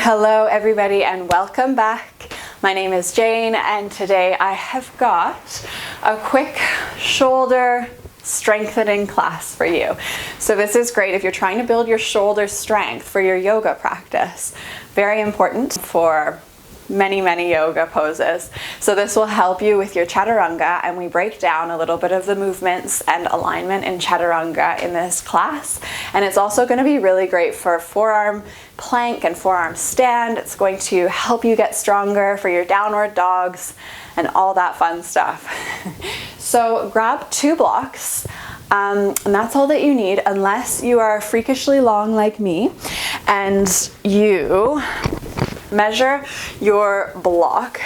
Hello everybody and welcome back. My name is Jane and today I have got a quick shoulder strengthening class for you. So this is great if you're trying to build your shoulder strength for your yoga practice. Very important for many yoga poses. So this will help you with your Chaturanga, and we break down a little bit of the movements and alignment in Chaturanga in this class. And it's also going to be really great for forearm plank and forearm stand. It's going to help you get stronger for your downward dogs and all that fun stuff. So grab 2 blocks. And that's all that you need, unless you are freakishly long like me and you measure your block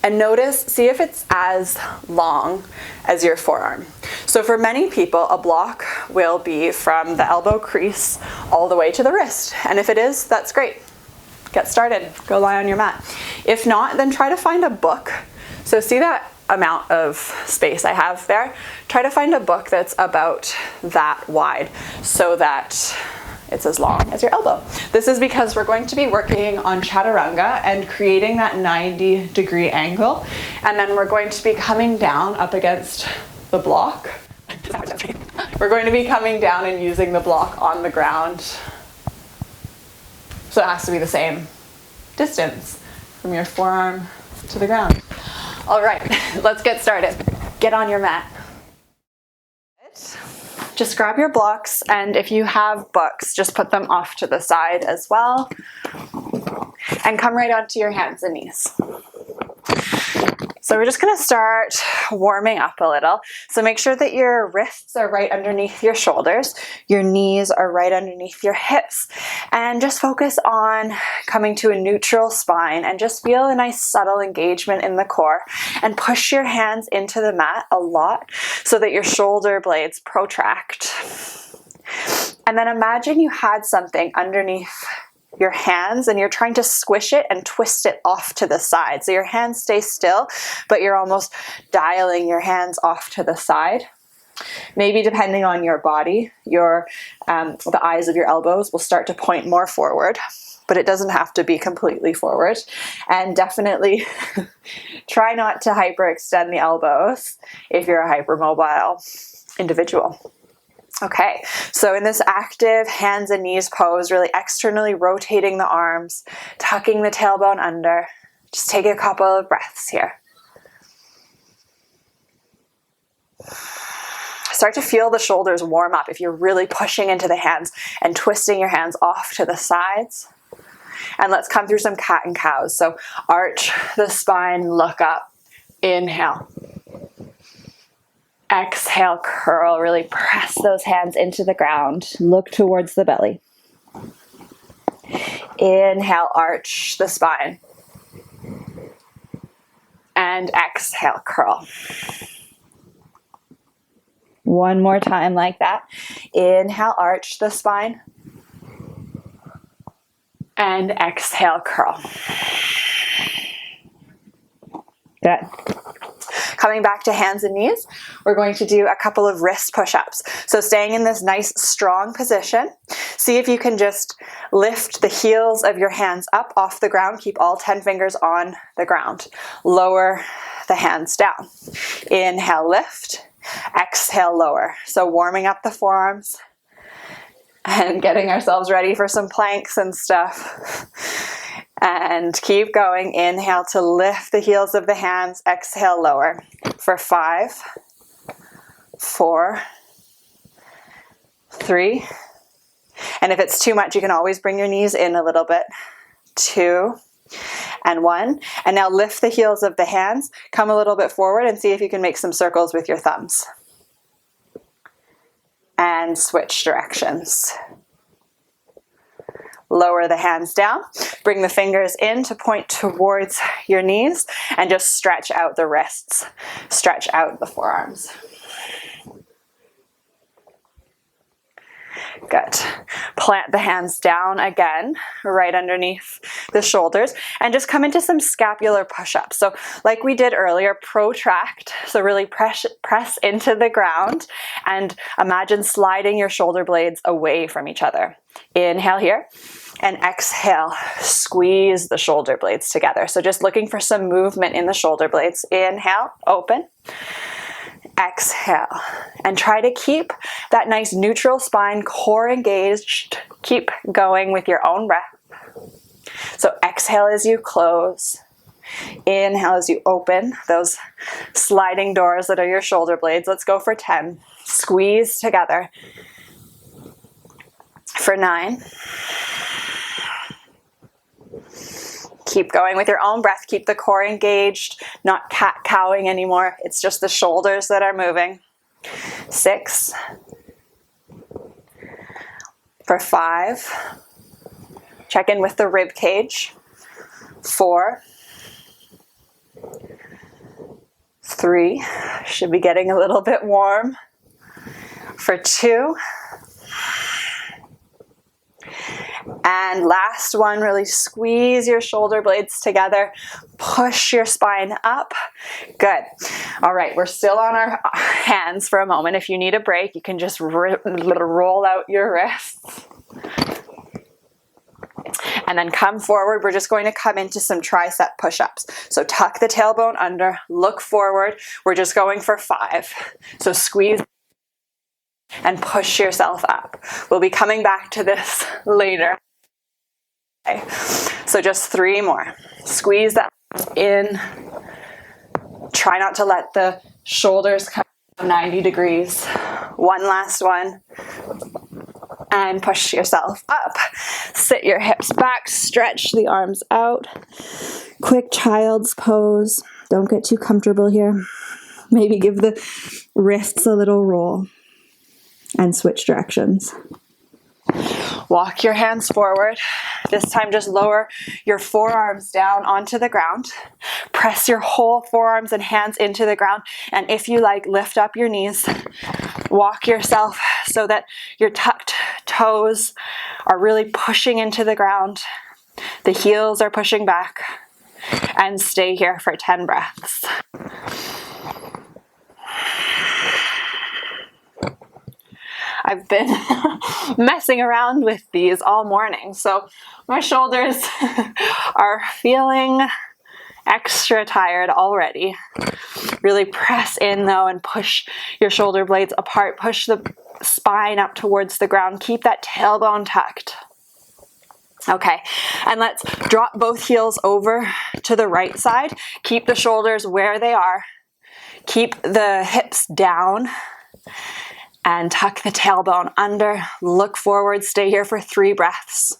and see if it's as long as your forearm. So for many people, a block will be from the elbow crease all the way to the wrist. And if it is, that's great. Get started, go lie on your mat. If not, then try to find a book. So see that amount of space I have there? Try to find a book that's about that wide so that it's as long as your elbow. This is because we're going to be working on Chaturanga and creating that 90-degree angle. And then we're going to be coming down up against the block. We're going to be coming down and using the block on the ground. So it has to be the same distance from your forearm to the ground. All right, let's get started. Get on your mat. Just grab your blocks, and if you have books, just put them off to the side as well. And come right onto your hands and knees. So we're just going to start warming up a little. So make sure that your wrists are right underneath your shoulders, your knees are right underneath your hips, and just focus on coming to a neutral spine and just feel a nice subtle engagement in the core, and push your hands into the mat a lot so that your shoulder blades protract. And then imagine you had something underneath your hands and you're trying to squish it and twist it off to the side. So your hands stay still, but you're almost dialing your hands off to the side. Maybe depending on your body, the eyes of your elbows will start to point more forward, but it doesn't have to be completely forward. And definitely try not to hyperextend the elbows if you're a hypermobile individual. Okay, so in this active hands and knees pose, really externally rotating the arms, tucking the tailbone under. Just take a couple of breaths here. Start to feel the shoulders warm up if you're really pushing into the hands and twisting your hands off to the sides. And let's come through some cat and cows. So arch the spine, look up, inhale. Exhale, curl, really press those hands into the ground. Look towards the belly. Inhale, arch the spine. And exhale, curl. One more time like that. Inhale, arch the spine. And exhale, curl. Good. Coming back to hands and knees, we're going to do a couple of wrist push-ups. So staying in this nice strong position, see if you can just lift the heels of your hands up off the ground. Keep all 10 fingers on the ground. Lower the hands down. Inhale, lift. Exhale, lower. So warming up the forearms and getting ourselves ready for some planks and stuff. And keep going. Inhale to lift the heels of the hands. Exhale, lower. For 5, 4, 3. And if it's too much, you can always bring your knees in a little bit. 2 and 1. And now lift the heels of the hands. Come a little bit forward and see if you can make some circles with your thumbs. And switch directions. Lower the hands down, bring the fingers in to point towards your knees, and just stretch out the wrists, stretch out the forearms. Good. Plant the hands down again, right underneath the shoulders, and just come into some scapular push-ups. So like we did earlier, protract, so really press into the ground, and imagine sliding your shoulder blades away from each other. Inhale here. And exhale, squeeze the shoulder blades together. So just looking for some movement in the shoulder blades. Inhale, open. Exhale, and try to keep that nice neutral spine, core engaged. Keep going with your own breath. So exhale as you close. Inhale as you open those sliding doors that are your shoulder blades. Let's go for 10. Squeeze together. For 9. Keep going with your own breath. Keep the core engaged, not cat-cowing anymore. It's just the shoulders that are moving. 6. For 5. Check in with the rib cage. 4. 3. Should be getting a little bit warm. For 2. And last one, really squeeze your shoulder blades together. Push your spine up. Good. All right, we're still on our hands for a moment. If you need a break, you can just roll out your wrists. And then come forward. We're just going to come into some tricep push-ups. So tuck the tailbone under, look forward. We're just going for 5. So squeeze and push yourself up. We'll be coming back to this later. Okay. So just 3 more. Squeeze that in. Try not to let the shoulders come 90 degrees. One last one. And push yourself up. Sit your hips back, stretch the arms out. Quick child's pose. Don't get too comfortable here. Maybe give the wrists a little roll. And switch directions. Walk your hands forward. This time just lower your forearms down onto the ground. Press your whole forearms and hands into the ground. And if you like, lift up your knees. Walk yourself so that your tucked toes are really pushing into the ground. The heels are pushing back. And stay here for 10 breaths. I've been messing around with these all morning, so my shoulders are feeling extra tired already. Really press in though and push your shoulder blades apart. Push the spine up towards the ground. Keep that tailbone tucked. Okay, and let's drop both heels over to the right side. Keep the shoulders where they are. Keep the hips down. And tuck the tailbone under, look forward, stay here for 3 breaths.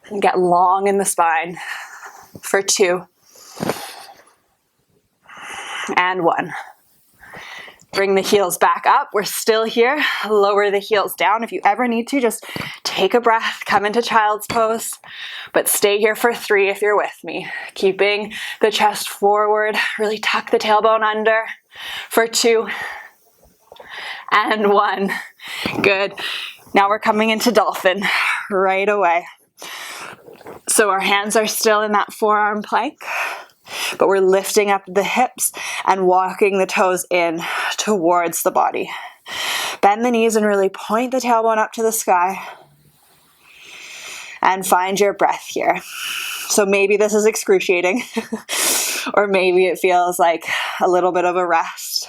And get long in the spine for 2. And 1. Bring the heels back up, we're still here. Lower the heels down. If you ever need to, just take a breath, come into child's pose, but stay here for 3 if you're with me. Keeping the chest forward, really tuck the tailbone under for 2. And 1. Good. Now we're coming into Dolphin right away. So our hands are still in that forearm plank, but we're lifting up the hips and walking the toes in towards the body. Bend the knees and really point the tailbone up to the sky. And find your breath here. So maybe this is excruciating, or maybe it feels like a little bit of a rest.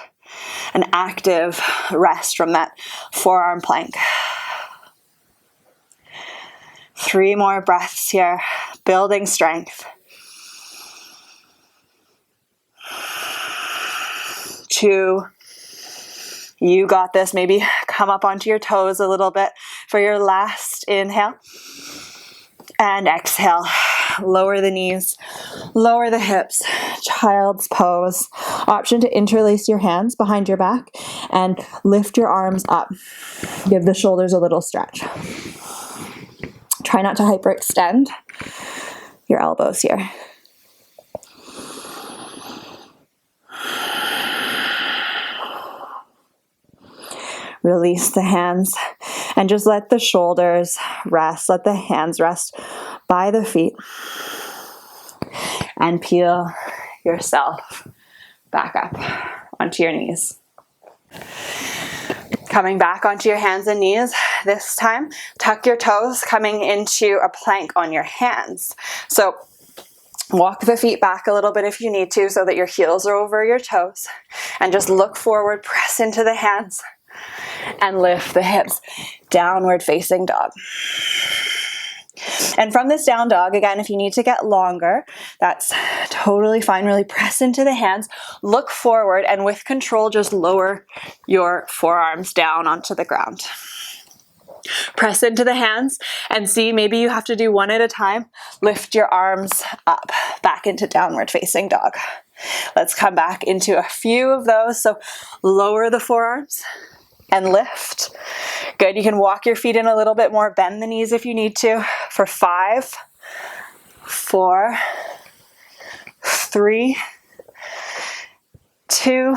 An active rest from that forearm plank. 3 more breaths here, building strength. 2. You got this. Maybe come up onto your toes a little bit for your last inhale. And exhale. Lower the knees, lower the hips, child's pose. Option to interlace your hands behind your back and lift your arms up. Give the shoulders a little stretch. Try not to hyperextend your elbows here. Release the hands and just let the shoulders rest. Let the hands rest by the feet. And peel yourself back up onto your knees. Coming back onto your hands and knees. This time, tuck your toes, coming into a plank on your hands. So walk the feet back a little bit if you need to so that your heels are over your toes. And just look forward, press into the hands, and lift the hips. Downward facing dog. And from this down dog, again, if you need to get longer, that's totally fine. Really press into the hands, look forward, and with control, just lower your forearms down onto the ground. Press into the hands and see, maybe you have to do one at a time. Lift your arms up, back into downward facing dog. Let's come back into a few of those. So lower the forearms and lift. Good, you can walk your feet in a little bit more, bend the knees if you need to, for 5, 4, 3, 2,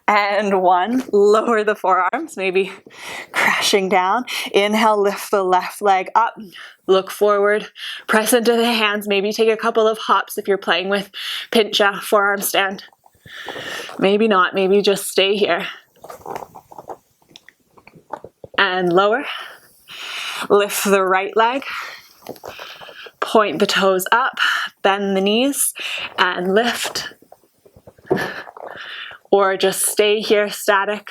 and 1. Lower the forearms, maybe crashing down. Inhale, lift the left leg up, look forward, press into the hands, maybe take a couple of hops if you're playing with pincha, forearm stand. Maybe not, maybe just stay here. And lower. Lift the right leg. Point the toes up, bend the knees, and lift. Or just stay here static.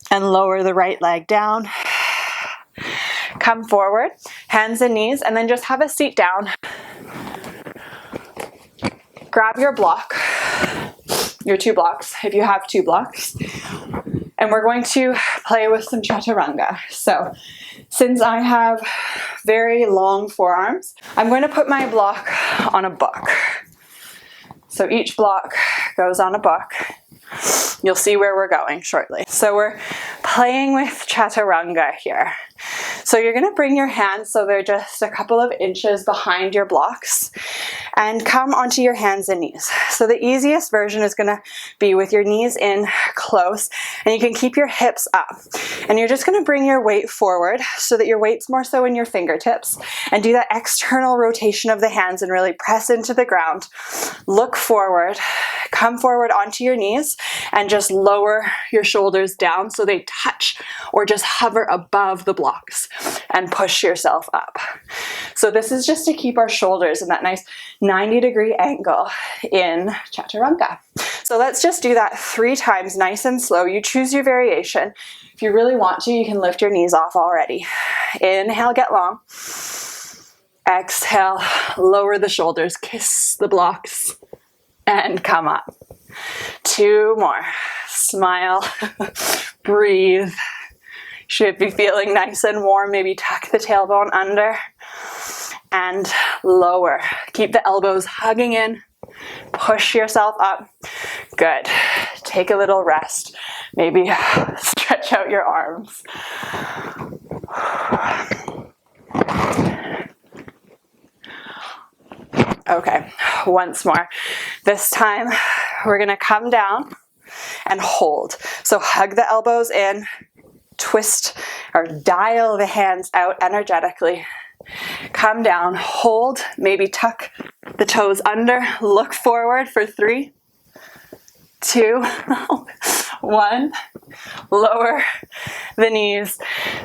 And lower the right leg down. Come forward, hands and knees, and then just have a seat down. Grab your block, your 2 blocks, if you have 2 blocks. And we're going to play with some chaturanga. So since I have very long forearms, I'm going to put my block on a book. So each block goes on a book. You'll see where we're going shortly. So we're playing with chaturanga here. So you're going to bring your hands so they're just a couple of inches behind your blocks and come onto your hands and knees. So the easiest version is going to be with your knees in close, and you can keep your hips up. And you're just going to bring your weight forward so that your weight's more so in your fingertips, and do that external rotation of the hands and really press into the ground. Look forward, come forward onto your knees, and just lower your shoulders down so they touch or just hover above the blocks, and push yourself up. So this is just to keep our shoulders in that nice 90-degree angle in chaturanga. So let's just do that 3 times, nice and slow. You choose your variation. If you really want to, you can lift your knees off already. Inhale, get long. Exhale, lower the shoulders, kiss the blocks, and come up. 2 more. Smile, breathe. Should be feeling nice and warm. Maybe tuck the tailbone under and lower. Keep the elbows hugging in. Push yourself up. Good. Take a little rest. Maybe stretch out your arms. Okay, once more. This time we're gonna come down and hold. So hug the elbows in, twist or dial the hands out energetically. Come down, hold, maybe tuck the toes under, look forward for 3, 2, 1. Lower the knees,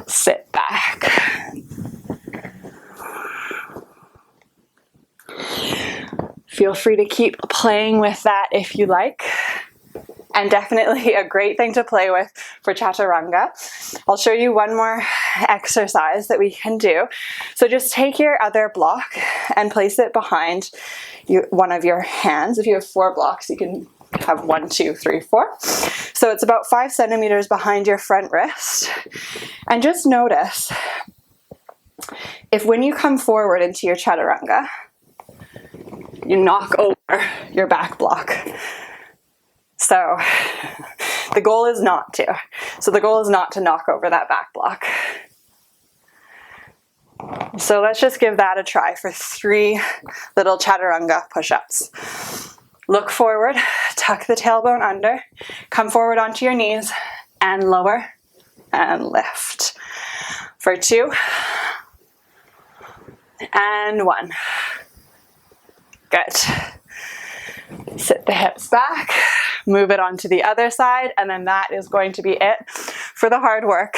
sit back. Feel free to keep playing with that if you like. And definitely a great thing to play with for chaturanga. I'll show you one more exercise that we can do. So just take your other block and place it behind one of your hands. If you have 4 blocks, you can have 1, 2, 3, 4. So it's about 5 centimeters behind your front wrist. And just notice if when you come forward into your chaturanga, you knock over your back block. So the goal is not to. So the goal is not to knock over that back block. So let's just give that a try for 3 little chaturanga push-ups. Look forward, tuck the tailbone under, come forward onto your knees, and lower, and lift. For 2, and 1. Good. Sit the hips back. move it onto the other side, and then that is going to be it for the hard work.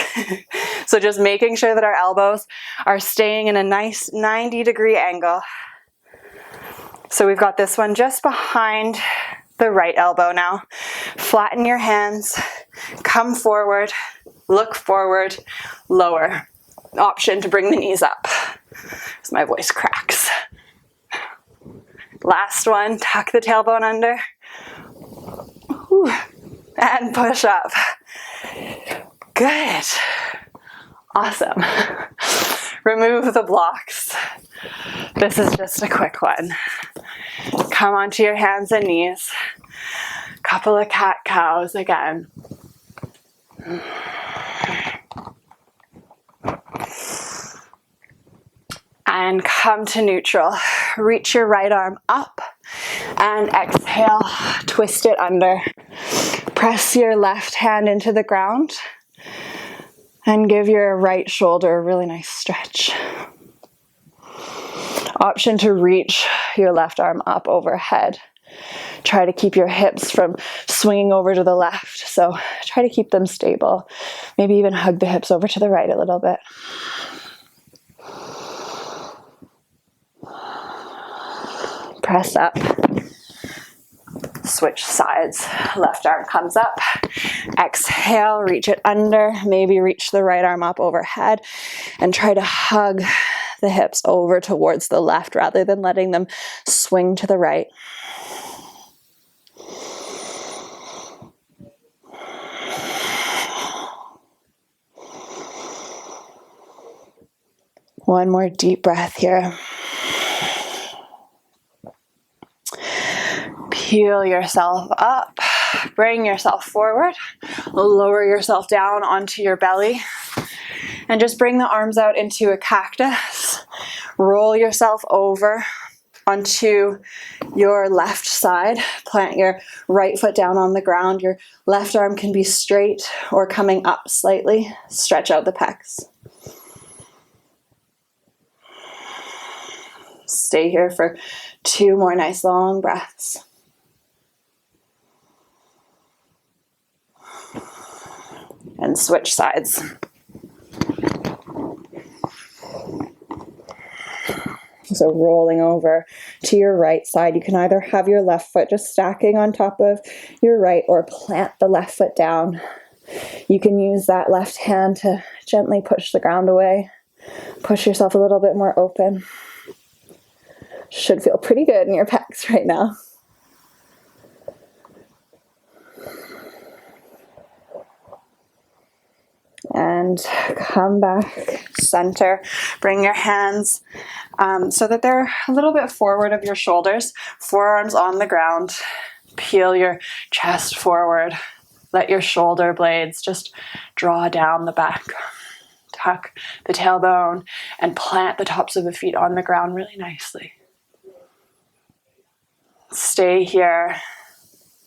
So just making sure that our elbows are staying in a nice 90-degree angle. So we've got this one just behind the right elbow now. Flatten your hands, come forward, look forward, lower. Option to bring the knees up as my voice cracks. Last one, tuck the tailbone under. Whew. And push up. Good. Awesome. Remove the blocks. This is just a quick one. Come onto your hands and knees. Couple of cat-cows again. And come to neutral. Reach your right arm up and exhale, twist it under. Press your left hand into the ground and give your right shoulder a really nice stretch. Option to reach your left arm up overhead. Try to keep your hips from swinging over to the left, so try to keep them stable. Maybe even hug the hips over to the right a little bit. Press up. Switch sides. Left arm comes up. Exhale, reach it under. Maybe reach the right arm up overhead and try to hug the hips over towards the left rather than letting them swing to the right. One more deep breath here. Peel yourself up, bring yourself forward, lower yourself down onto your belly, and just bring the arms out into a cactus. Roll yourself over onto your left side. Plant your right foot down on the ground. Your left arm can be straight or coming up slightly. Stretch out the pecs. Stay here for 2 more nice long breaths. And switch sides. So rolling over to your right side, you can either have your left foot just stacking on top of your right or plant the left foot down. You can use that left hand to gently push the ground away. Push yourself a little bit more open. Should feel pretty good in your pecs right now. And come back, center. Bring your hands so that they're a little bit forward of your shoulders. Forearms on the ground. Peel your chest forward. Let your shoulder blades just draw down the back. Tuck the tailbone and plant the tops of the feet on the ground really nicely. Stay here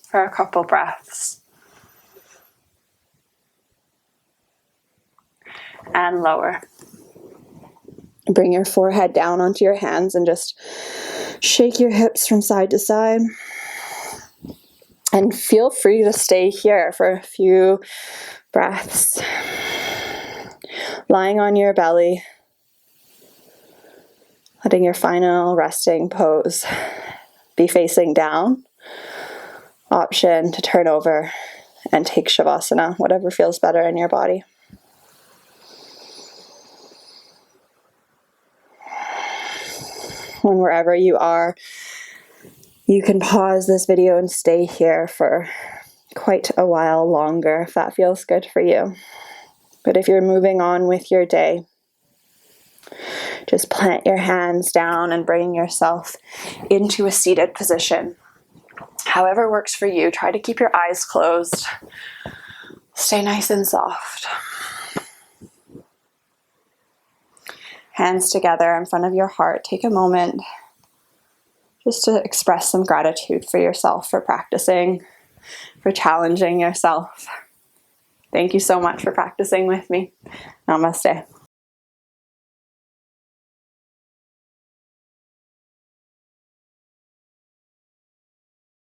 for a couple breaths. And lower. Bring your forehead down onto your hands and just shake your hips from side to side. And feel free to stay here for a few breaths. Lying on your belly, letting your final resting pose be facing down. Option to turn over and take Shavasana, whatever feels better in your body. And wherever you are, you can pause this video and stay here for quite a while longer if that feels good for you. But if you're moving on with your day, just plant your hands down and bring yourself into a seated position. However works for you, try to keep your eyes closed. Stay nice and soft. Hands together in front of your heart. Take a moment just to express some gratitude for yourself, for practicing, for challenging yourself. Thank you so much for practicing with me. Namaste.